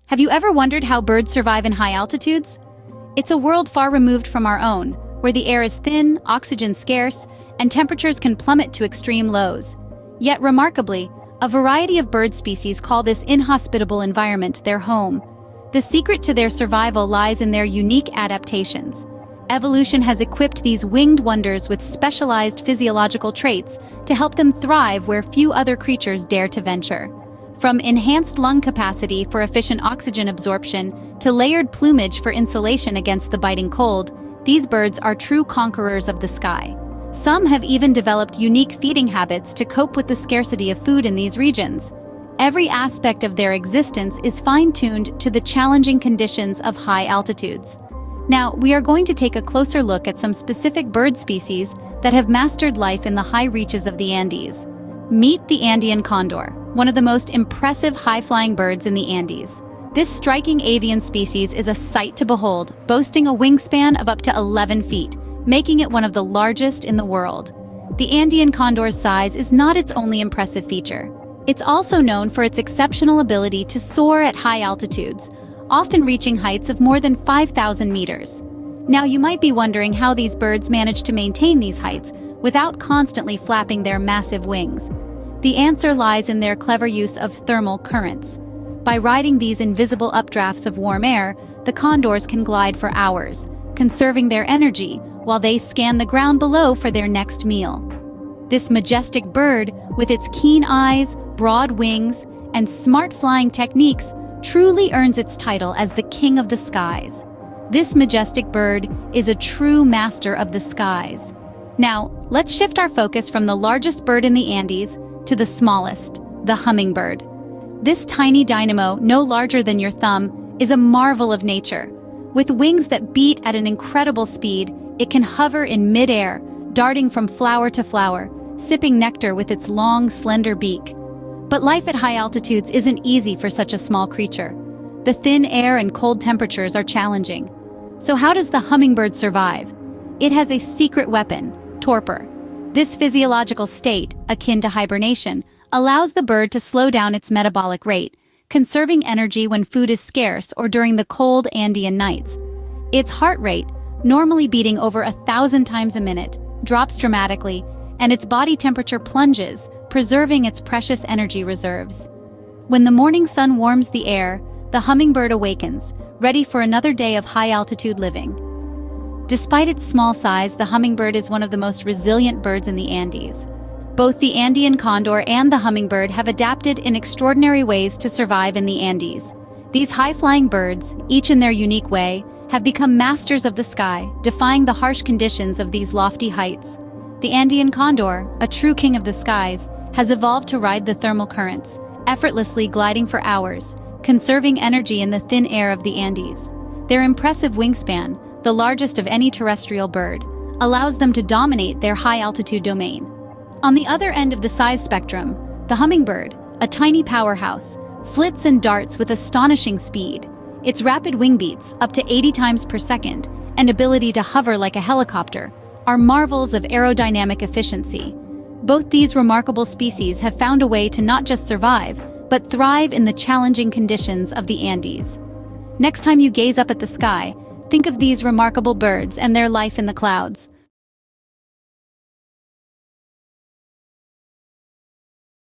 Have you ever wondered how birds survive in high altitudes? It's a world far removed from our own, where the air is thin, oxygen scarce, and temperatures can plummet to extreme lows. Yet remarkably, a variety of bird species call this inhospitable environment their home. The secret to their survival lies in their unique adaptations. Evolution has equipped these winged wonders with specialized physiological traits to help them thrive where few other creatures dare to venture. From enhanced lung capacity for efficient oxygen absorption to layered plumage for insulation against the biting cold, these birds are true conquerors of the sky. Some have even developed unique feeding habits to cope with the scarcity of food in these regions. Every aspect of their existence is fine-tuned to the challenging conditions of high altitudes. Now, we are going to take a closer look at some specific bird species that have mastered life in the high reaches of the Andes. Meet the Andean condor, one of the most impressive high-flying birds in the Andes. This striking avian species is a sight to behold, boasting a wingspan of up to 11 feet, making it one of the largest in the world. The Andean condor's size is not its only impressive feature. It's also known for its exceptional ability to soar at high altitudes, often reaching heights of more than 5,000 meters. Now, you might be wondering how these birds manage to maintain these heights without constantly flapping their massive wings. The answer lies in their clever use of thermal currents. By riding these invisible updrafts of warm air, the condors can glide for hours, conserving their energy while they scan the ground below for their next meal. This majestic bird, with its keen eyes, broad wings, and smart flying techniques, truly earns its title as the king of the skies. This majestic bird is a true master of the skies. Now, let's shift our focus from the largest bird in the Andes to the smallest, the hummingbird. This tiny dynamo, no larger than your thumb, is a marvel of nature. With wings that beat at an incredible speed, it can hover in mid-air, darting from flower to flower, sipping nectar with its long, slender beak. But life at high altitudes isn't easy for such a small creature. The thin air and cold temperatures are challenging. So how does the hummingbird survive? It has a secret weapon: torpor. This physiological state, akin to hibernation, allows the bird to slow down its metabolic rate, conserving energy when food is scarce or during the cold Andean nights. Its heart rate, normally beating over 1,000 times a minute, drops dramatically, and its body temperature plunges, preserving its precious energy reserves. When the morning sun warms the air, the hummingbird awakens, ready for another day of high-altitude living. Despite its small size, the hummingbird is one of the most resilient birds in the Andes. Both the Andean condor and the hummingbird have adapted in extraordinary ways to survive in the Andes. These high-flying birds, each in their unique way, have become masters of the sky, defying the harsh conditions of these lofty heights. The Andean condor, a true king of the skies, has evolved to ride the thermal currents, effortlessly gliding for hours, conserving energy in the thin air of the Andes. Their impressive wingspan, the largest of any terrestrial bird, allows them to dominate their high-altitude domain. On the other end of the size spectrum, the hummingbird, a tiny powerhouse, flits and darts with astonishing speed. Its rapid wing beats, up to 80 times per second, and ability to hover like a helicopter, are marvels of aerodynamic efficiency. Both these remarkable species have found a way to not just survive, but thrive in the challenging conditions of the Andes. Next time you gaze up at the sky, think of these remarkable birds and their life in the clouds.